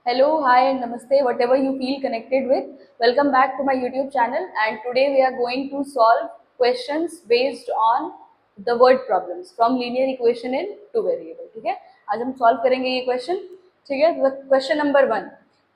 Hello, hi, and namaste, whatever you feel connected with. Welcome back to my YouTube channel. And today we are going to solve questions based on the word problems from linear equation in two variable. ठीक है, आज हम solve करेंगे ये question. ठीक है, question number 1.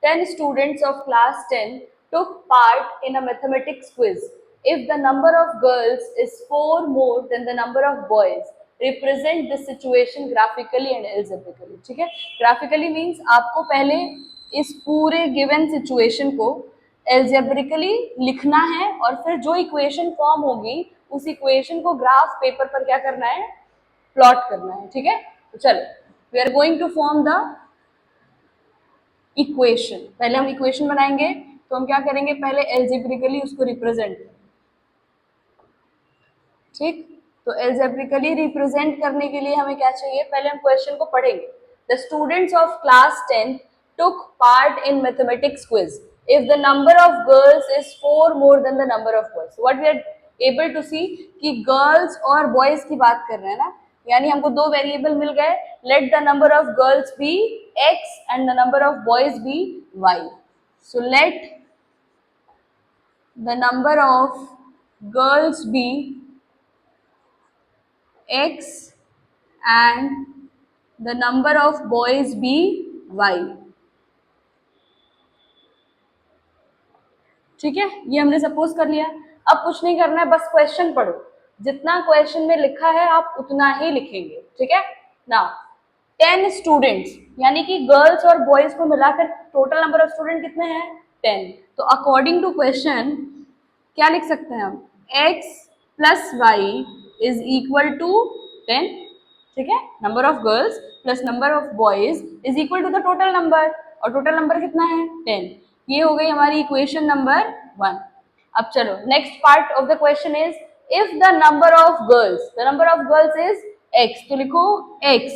10 students of class 10 took part in a mathematics quiz. If the number of girls is 4 more than the number of boys, represent this situation graphically and algebraically. ठीक है, graphically means आपको पहले इस पूरे given situation को algebraically लिखना है और फिर जो इक्वेशन फॉर्म होगी उस इक्वेशन को ग्राफ पेपर पर क्या करना है, प्लॉट करना है. ठीक है, तो चलो we are going to form the equation. पहले हम इक्वेशन बनाएंगे तो हम क्या करेंगे, पहले एल्जेब्रिकली उसको रिप्रेजेंट करेंगे. ठीक, तो एल्जेब्रिकली रिप्रेजेंट करने के लिए हमें क्या चाहिए, पहले हम क्वेश्चन को पढ़ेंगे. The students of class 10 took part in mathematics quiz. If the number of girls is 4 more than the number of boys, so what we are able to see कि girls और boys की बात कर रहे हैं ना, यानी हमको दो वेरिएबल मिल गए. Let the number of girls be x and the number of boys be y. So let the number of girls be x and the number of boys be y. ठीक है, ये हमने सपोज कर लिया. अब कुछ नहीं करना है, बस क्वेश्चन पढ़ो. जितना क्वेश्चन में लिखा है आप उतना ही लिखेंगे. ठीक है, नाउ 10 स्टूडेंट्स यानी कि गर्ल्स और बॉयज को मिलाकर टोटल नंबर ऑफ स्टूडेंट कितने हैं, 10. तो अकॉर्डिंग टू क्वेश्चन क्या लिख सकते हैं हम, x plus Y is equal to 10. ठीक है, number of girls plus number of boys is equal to the total number, और टोटल नंबर कितना है, 10. ये हो गई हमारी इक्वेशन नंबर 1. अब चलो next part of the question is if the number of girls is x, तो लिखो x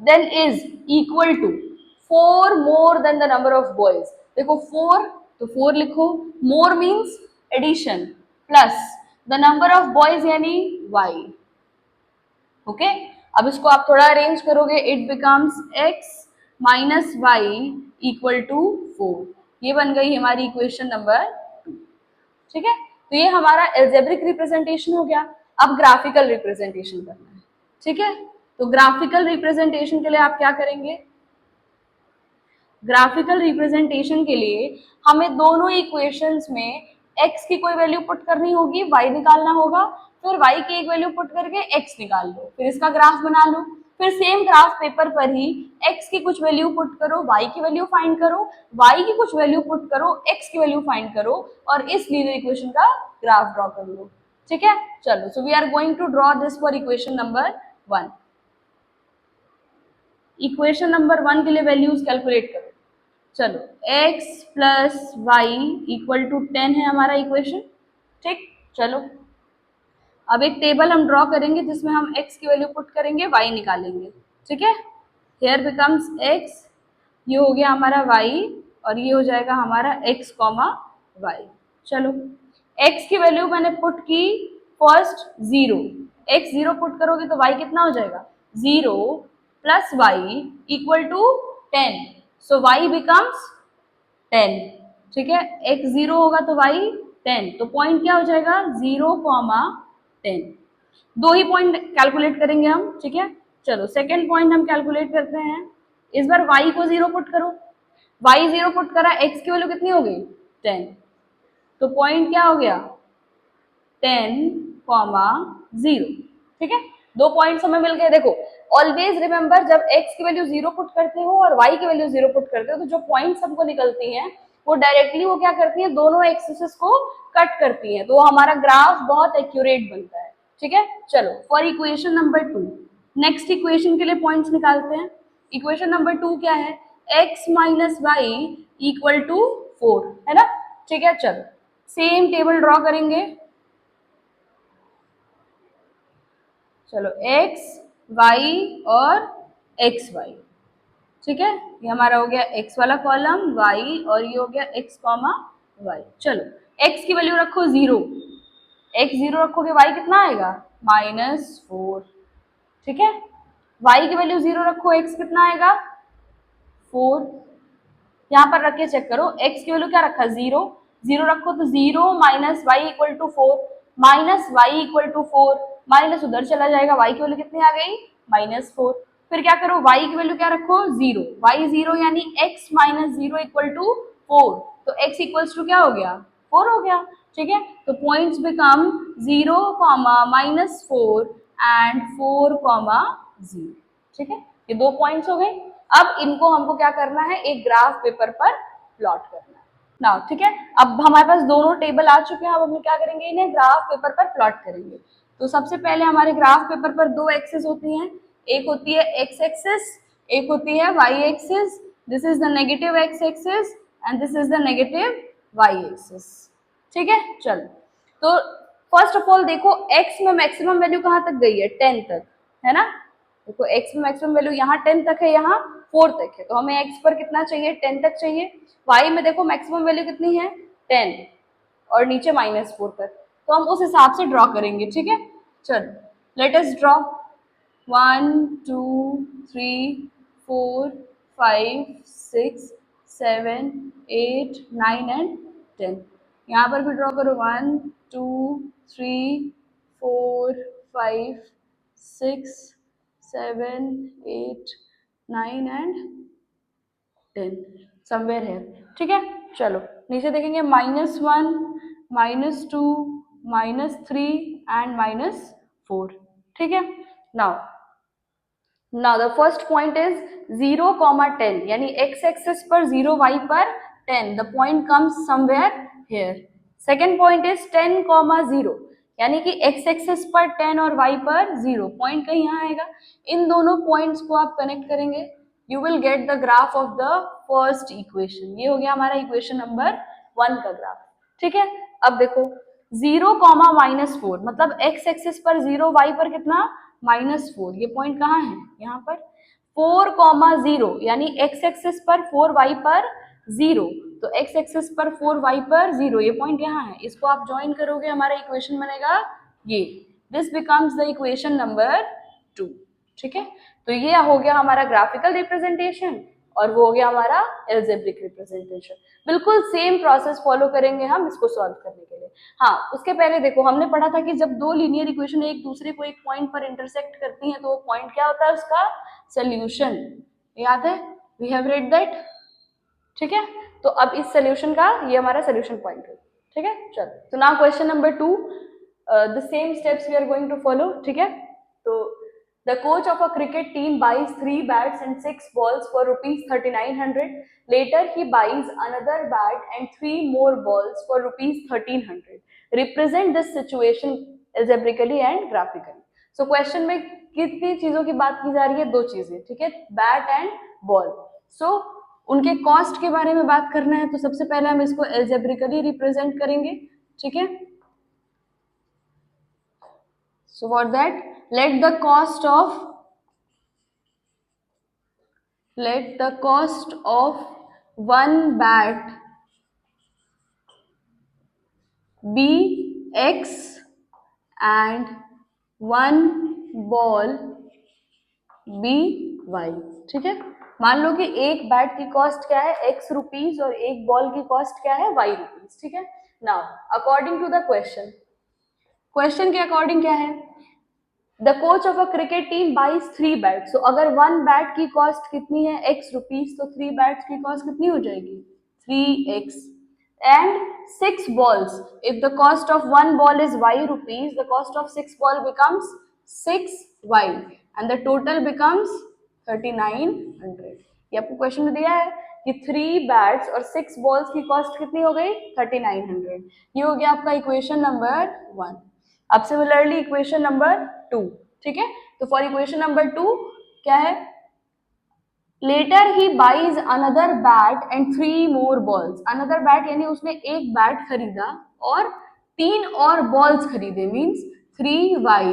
then is equal to 4 more than the number of boys. देखो 4 तो 4 लिखो, more means addition, plus the number of boys यानी y. Okay, अब इसको आप थोड़ा अरेंज करोगे, it becomes x minus Y equal to 4. ये बन गई हमारी इक्वेशन नंबर 2. ठीक है, तो ये हमारा एल्जेब्रिक रिप्रेजेंटेशन हो गया. अब ग्राफिकल रिप्रेजेंटेशन करना है. ठीक है, तो ग्राफिकल रिप्रेजेंटेशन के लिए आप क्या करेंगे, ग्राफिकल रिप्रेजेंटेशन के लिए हमें दोनों इक्वेशंस में x की कोई वैल्यू पुट करनी होगी, y निकालना होगा, फिर y की एक वैल्यू पुट करके x निकाल लो, फिर इसका ग्राफ बना लो. फिर सेम ग्राफ पेपर पर ही x की कुछ वैल्यू पुट करो, y की वैल्यू फाइंड करो, y की कुछ वैल्यू पुट करो, x की वैल्यू फाइंड करो और इस लीनियर इक्वेशन का ग्राफ ड्रॉ कर लो. ठीक है, चलो so we are going to draw this for equation number 1. Equation number 1 के लिए वैल्यूज कैलकुलेट करो. चलो x plus Y equal to 10 है हमारा इक्वेशन. ठीक, चलो अब एक टेबल हम ड्रॉ करेंगे जिसमें हम x की वैल्यू पुट करेंगे, y निकालेंगे. ठीक है, हेयर बिकम्स x, ये हो गया हमारा y और ये हो जाएगा हमारा x कॉमा वाई. चलो x की वैल्यू मैंने पुट की फर्स्ट 0, x 0 पुट करोगे तो y कितना हो जाएगा, 0 plus Y equal to 10. So y becomes 10. ठीक है, x 0 होगा तो y 10, तो पॉइंट क्या हो जाएगा, 0, 10. दो ही पॉइंट कैलकुलेट करेंगे हम. ठीक है, चलो सेकेंड पॉइंट हम कैलकुलेट करते हैं. इस बार y को 0 पुट करो, y 0 पुट करा, x की वैल्यू कितनी हो गई, 10, तो पॉइंट क्या हो गया, 10, 0. ठीक है, दो पॉइंट्स हमें मिल गए. देखो ऑलवेज रिमेंबर, जब x की वैल्यू 0 पुट करते हो और y की वैल्यू 0 पुट करते हो तो जो पॉइंट्स हमको निकलती हैं वो डायरेक्टली वो क्या करती हैं, दोनों एक्सिस को कट करती हैं, तो हमारा ग्राफ बहुत एक्यूरेट बनता है. ठीक है, चलो for equation number 2 next equation के लिए पॉइंट्स निकालते हैं. इक्वेशन नंबर 2 क्या है, x minus Y equal to 4 है ना. ठीक है, चलो सेम टेबल ड्रॉ करेंगे. चलो x y और x y. ठीक है, ये हमारा हो गया x वाला कॉलम, y और ये हो गया x कॉमा y. चलो x की वैल्यू रखो 0, x 0 रखोगे y कितना आएगा, -4. ठीक है, y की वैल्यू 0 रखो, x कितना आएगा, 4, यहाँ पर रख के चेक करो, x की वैल्यू क्या रखा, 0, 0 रखो तो 0 minus Y equal to 4, minus Y equal to 4, minus उधर चला जाएगा, y की वैल्यू कितनी आ गई, -4। फिर क्या करो, y की वैल्यू क्या रखो, 0, y 0 यानी x माइनस 0 इक्वल टू 4, तो x इक्वल्स टू क्या हो गया, 4 हो गया। ठीक है, तो पॉइंट्स बिकम 0, -4 एंड 4, 0। ठीक है, ये 2 पॉइंट्स हो गए। अब इनको हमको क्या करना है, एक ग्राफ पेपर पर प्लॉट करना है नाउ। ठीक है, अब हमारे पास दोनों टेबल आ चुके हैं, अब हम क्या करेंगे, इन्हें ग्राफ पेपर पर प्लॉट करेंगे। तो सबसे पहले हमारे ग्राफ पेपर पर दो एक्सिस होती हैं, एक होती है एक्स एक्सिस, एक होती है Y axis. This is the negative X axis and this is the negative Y axis. ठीक है, चलो तो फर्स्ट ऑफ ऑल देखो, x में मैक्सिमम वैल्यू कहाँ तक गई है, 10 तक, है ना। देखो x में मैक्सिमम वैल्यू यहाँ 10 तक है, यहाँ 4 तक है, तो हमें x पर कितना चाहिए, 10 तक चाहिए। y में देखो मैक्सिमम वैल्यू कितनी है, 10 और नीचे -4 तक, तो हम उस हिसाब से ड्रॉ करेंगे। ठीक है, चलो लेट अस ड्रॉ 1 2 3 4 5 6 7 8 9 एंड 10। यहाँ पर भी ड्रॉ करो, 1 2 3 4 5 6 7 8 9 एंड 10 समवेयर है। ठीक है, चलो नीचे देखेंगे, -1 -2 -3 एंड -4। ठीक है, now the first point is 0, 10 यानी x एक्सिस पर 0, y पर 10, the point comes somewhere here. Second point is 10, 0 यानी कि x एक्सिस पर 10 और y पर 0, पॉइंट कहीं यहाँ आएगा। इन दोनों पॉइंट्स को आप कनेक्ट करेंगे, you will get the graph of the first equation. ये हो गया हमारा इक्वेशन नंबर 1 का ग्राफ। ठीक है, अब देखो 0, -4 मतलब x एक्सिस पर 0, y पर कितना, -4, ये पॉइंट कहाँ है, यहाँ पर। 4, 0 यानी x एक्सिस पर 4, y पर 0, तो x एक्सिस पर 4, y पर 0, ये पॉइंट यहाँ है। इसको आप ज्वाइन करोगे, हमारा इक्वेशन बनेगा ये, this becomes the equation number 2। ठीक है, तो ये हो गया हमारा ग्राफिकल रिप्रेजेंटेशन और वो हो गया हमारा एल्जेब्रिक रिप्रेजेंटेशन। बिल्कुल सेम प्रोसेस फॉलो करेंगे हम इसको सॉल्व करने के लिए। हाँ, उसके पहले देखो, हमने पढ़ा था कि जब दो लीनियर इक्वेशन एक दूसरे को एक पॉइंट पर इंटरसेक्ट करती हैं तो वो पॉइंट क्या होता है, उसका सोल्यूशन। याद है, वी हैव रेड दैट। ठीक है, तो अब इस सोल्यूशन का ये हमारा सोल्यूशन पॉइंट है। ठीक है, चलो तो now question number 2, the same steps we are going to follow. ठीक है, तो the coach of a cricket team buys 3 bats and 6 balls for rupees 3900. Later he buys another bat and 3 more balls for rupees 1300. Represent this situation algebraically and graphically. So question में कितनी चीजों की बात की जा रही है, दो चीजें। ठीक है, बैट एंड बॉल। सो उनके कॉस्ट के बारे में बात करना है, तो सबसे पहले हम इसको algebraically रिप्रेजेंट करेंगे। ठीक है, so for that let the cost of one bat be x and one ball be y। ठीक है, मान लो कि एक बैट की कॉस्ट क्या है, x रुपीज, और एक बॉल की कॉस्ट क्या है, y रुपीज। ठीक है, now according to the question के अकॉर्डिंग क्या है, the coach of a cricket team buys 3 bats. तो अगर 1 बैट की कॉस्ट कितनी है, x रुपीज, तो 3 बैट्स की कॉस्ट कितनी हो जाएगी, 3x। And 6 balls, if the cost of 1 ball is y rupees, the cost of 6 ball becomes 6y and the total becomes 3900। ये आपको क्वेश्चन में दिया है कि 3 बैट्स और 6 बॉल्स की कॉस्ट कितनी हो गई, 3900। ये हो गया आपका इक्वेशन नंबर 1। अब सिमिलरली इक्वेशन नंबर 2। ठीक है, तो फॉर इक्वेशन नंबर 2 क्या है, later he buys another bat and 3 more balls. Another bat यानी उसने एक बैट खरीदा और 3 और बॉल्स खरीदे, means 3y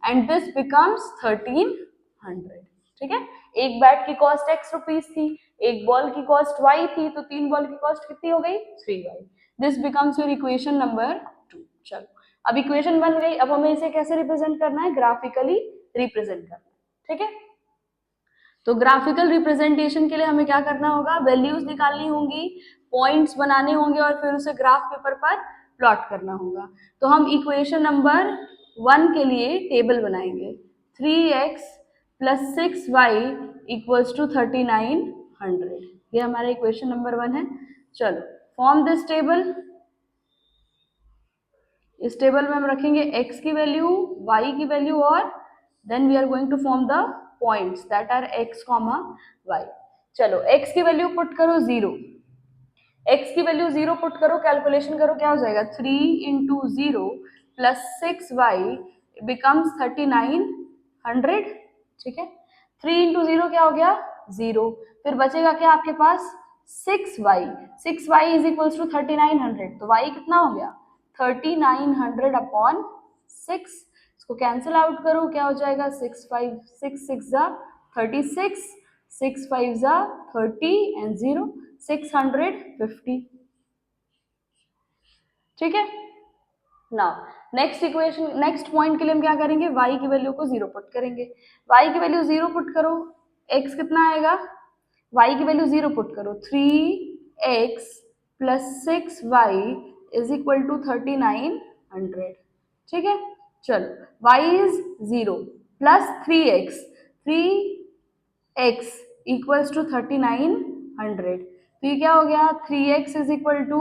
and this becomes 1300। ठीक है, एक बैट की कॉस्ट x रुपीज थी, एक बॉल की कॉस्ट y थी, तो 3 बॉल की कॉस्ट कितनी हो गई, 3y। This becomes your equation number 2। चलो अब इक्वेशन बन गई, अब हमें इसे कैसे रिप्रेजेंट करना है, ग्राफिकली रिप्रेजेंट करना है। ठीक है, तो ग्राफिकल रिप्रेजेंटेशन के लिए हमें क्या करना होगा, वैल्यूज निकालनी होंगी, पॉइंट्स बनाने होंगे और फिर उसे ग्राफ पेपर पर प्लॉट करना होगा। तो हम इक्वेशन नंबर 1 के लिए टेबल बनाएंगे, 3x plus 6y equals to 3900। ये हमारा इक्वेशन नंबर 1 है। चलो फॉर्म दिस टेबल। इस टेबल में हम रखेंगे x की वैल्यू, y की वैल्यू और then we are going to form the points that are x, y। चलो x की वैल्यू पुट करो 0, x की वैल्यू 0 पुट करो, कैलकुलेशन करो, क्या हो जाएगा 3 इंटू 0 प्लस 6y बिकम्स 3900। ठीक है, 3 इंटू 0 क्या हो गया 0, फिर बचेगा क्या आपके पास 6y, 6y is equals to 3900। तो y कितना हो गया 3900 अपॉन 6। इसको कैंसिल आउट करो, क्या हो जाएगा 6 6 जा 36, 6 5 जा 30 एंड 0 650। ठीक है, now next equation, next point के लिए हम क्या करेंगे, y की वैल्यू को 0 पुट करेंगे। y की वैल्यू 0 पुट करो, x कितना आएगा, y की वैल्यू 0 पुट करो, 3x plus 6y is equal to 3900। ठीक है, चलो y is 0 plus 3x, 3x equals to 3900। तो ये क्या हो गया 3x is equal to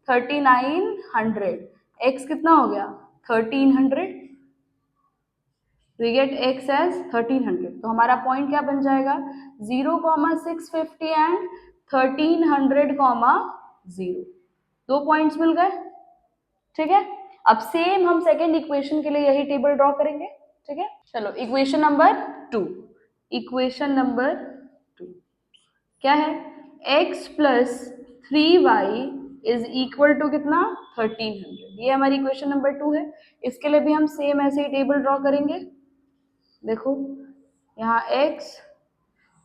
3900, x कितना हो गया 1300, we get x as 1300। तो हमारा पॉइंट क्या बन जाएगा 0, 650 एंड 1300, 0। दो पॉइंट्स मिल गए। ठीक है, अब सेम हम सेकेंड इक्वेशन के लिए यही टेबल ड्रॉ करेंगे। ठीक है, चलो इक्वेशन नंबर 2, इक्वेशन नंबर 2 क्या है, x plus 3y is equal to कितना 1300। ये हमारी इक्वेशन नंबर 2 है। इसके लिए भी हम सेम ऐसे ही टेबल ड्रॉ करेंगे। देखो यहाँ x,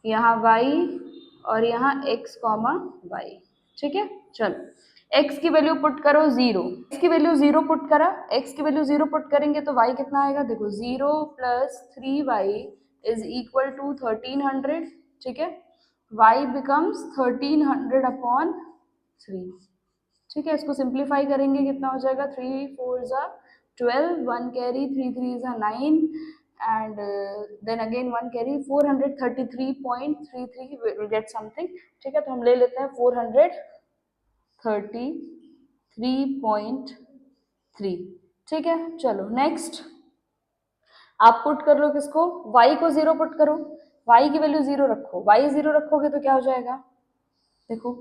यहाँ y और यहाँ x, y। ठीक है, चलो x की वैल्यू पुट करो 0, x की वैल्यू 0 पुट करा, x की वैल्यू 0 पुट करेंगे तो y कितना आएगा, देखो 0 plus 3y is equal to 1300। ठीक है, y बिकम्स 1300 अपॉन 3। ठीक है, इसको सिंप्लीफाई करेंगे, कितना हो जाएगा 3 4 जा 12, 1 कैरी 3 3 जा 9 and then again 1 carry 433.33 will get something। ठीक है, तो हम ले लेते हैं 433.3। ठीक है, चलो नेक्स्ट आप पुट कर लो किसको, y को 0 पुट करो, y की वैल्यू 0 रखो, y 0 रखोगे तो क्या हो जाएगा, देखो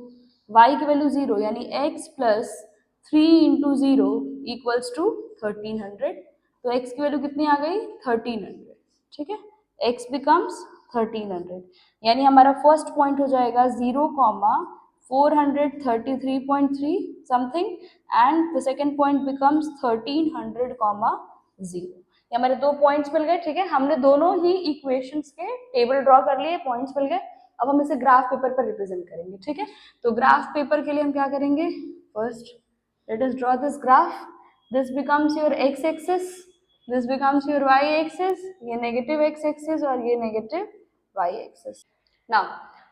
y की वैल्यू 0 यानी x plus 3 into 0 equals to 1300। तो x की वैल्यू कितनी आ गई 1300। ठीक है, x बिकम्स 1300 यानी हमारा फर्स्ट पॉइंट हो जाएगा 0, 433.3 something and the second point becomes 1300, 0। ये हमारे दो पॉइंट्स मिल गए। ठीक है, हमने दोनों ही इक्वेशंस के टेबल ड्रॉ कर लिए, पॉइंट्स मिल गए। अब हम इसे ग्राफ पेपर पर रिप्रेजेंट करेंगे। ठीक है, तो ग्राफ पेपर के लिए हम क्या करेंगे, first let us draw this graph. This becomes your x axis, this becomes your y axis, ये नेगेटिव x एक्सिस और ये नेगेटिव y एक्सिस। नाउ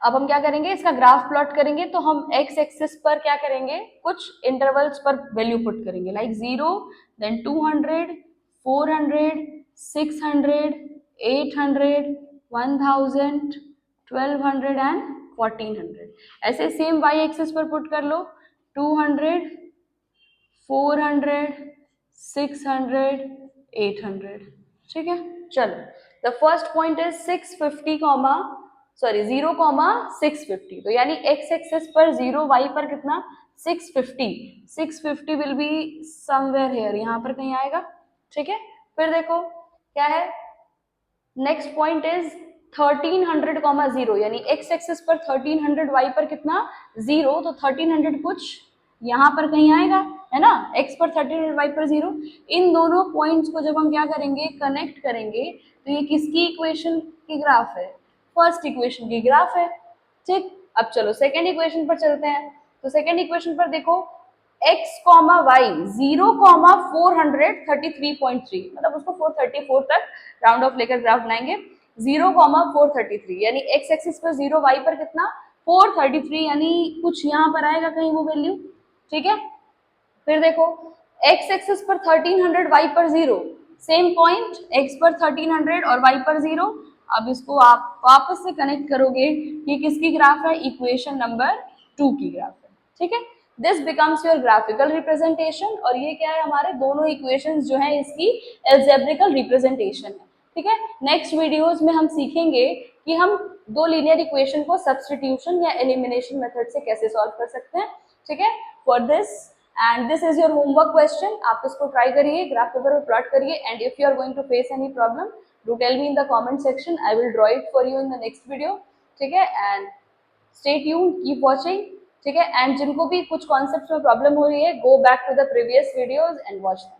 अब हम क्या करेंगे, इसका ग्राफ प्लॉट करेंगे। तो हम x एक्सिस पर क्या करेंगे, कुछ इंटरवल्स पर वैल्यू पुट करेंगे, लाइक 0, देन 200, 400, 600, 800, 1000, 1200 एंड 1400। ऐसे सेम y एक्सिस पर पुट कर लो 200, 400, 600, 800। ठीक है, चलो द फर्स्ट पॉइंट इज 650, 0, 650। तो यानी x एक्सिस पर 0, y पर कितना 650, 650 विल बी समवेयर हियर, यहाँ पर कहीं आएगा। ठीक है, फिर देखो क्या है, नेक्स्ट पॉइंट इज 1300, 0 यानी x एक्सिस पर 1300, y पर कितना 0, तो 1300 कुछ यहाँ पर कहीं आएगा, है ना, x पर 1300, y पर 0। इन दोनों पॉइंट्स को जब हम क्या करेंगे, कनेक्ट करेंगे, तो ये किसकी इक्वेशन की ग्राफ है, फर्स्ट इक्वेशन की ग्राफ है। ठीक, अब चलो सेकेंड इक्वेशन पर चलते हैं। तो सेकेंड इक्वेशन पर देखो x, y 0, 433.3, मतलब उसको 434 तक राउंड ऑफ लेकर ग्राफ बनाएंगे। 0,433, यानी x एक्सिस पर 0, y पर कितना 433, यानी कुछ यहाँ पर आएगा कहीं वो वैल्यू, ठीक है। फिर देखो x एक्सिस पर 1300, y पर 0, सेम पॉइंट, x पर 1300 और y पर 0। अब इसको आप वापस से कनेक्ट करोगे, ये किसकी ग्राफ है, इक्वेशन नंबर 2 की ग्राफ है, ठीक है। This becomes your graphical representation, और ये क्या है, हमारे दोनों इक्वेशंस जो है इसकी एल्जेब्रिकल रिप्रेजेंटेशन है, ठीक है। नेक्स्ट वीडियोस में हम सीखेंगे कि हम दो लीनियर इक्वेशन को सब्स्टिट्यूशन या एलिमिनेशन मेथड से कैसे सॉल्व कर सकते हैं, ठीक है। For this and this is your homework question, आप इसको ट्राई करिए, ग्राफ पेपर में प्लॉट करिए, and if you are going to face any problem do tell me in the comment section, I will draw it for you in the next video, ठीक है। And stay tuned, keep watching, ठीक है। And जिनको भी कुछ concepts में problem हो रही है, go back to the previous videos and watch them.